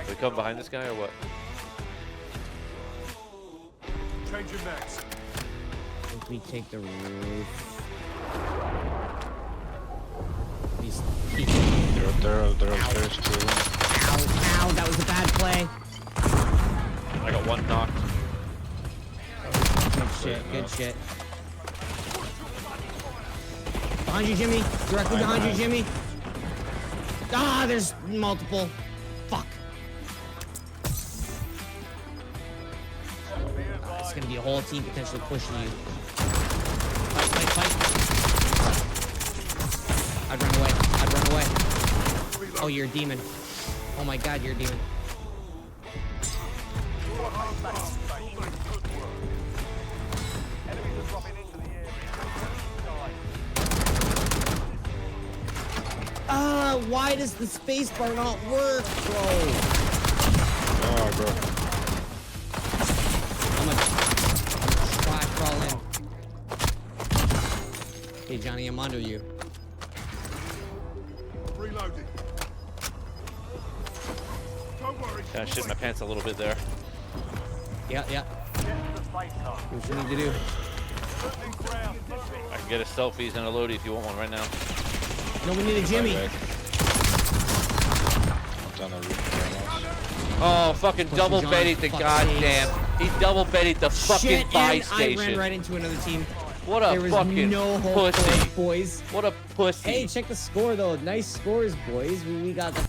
We come behind this guy or what? Changing max. I think we take the roof. These people. They're upstairs too. Ow, that was a bad play. I got one knocked. Good shit. Behind you, Jimmy. Directly behind you, Jimmy. Ah, there's multiple. Fuck. It's gonna be a whole team potentially pushing you. Fight. I'd run away. Oh, you're a demon. Oh my god, you're a demon. Why does the space bar not work, bro? Oh, bro. I'm gonna try crawl in. Hey, Johnny, I'm under you. Reloading. Don't worry. Kind of shit my pants a little bit there. Yeah. What you need to do? I can get a selfies and a loadie if you want one right now. No, we need a Jimmy. I'm down the roof. Oh, fucking double John, betted the fuck goddamn. He double betted the fucking Shit, buy and station. I ran right into another team. What a There was fucking no hope for us, pussy. boys. What a pussy. Hey, check the score though. Nice scores, boys. We got the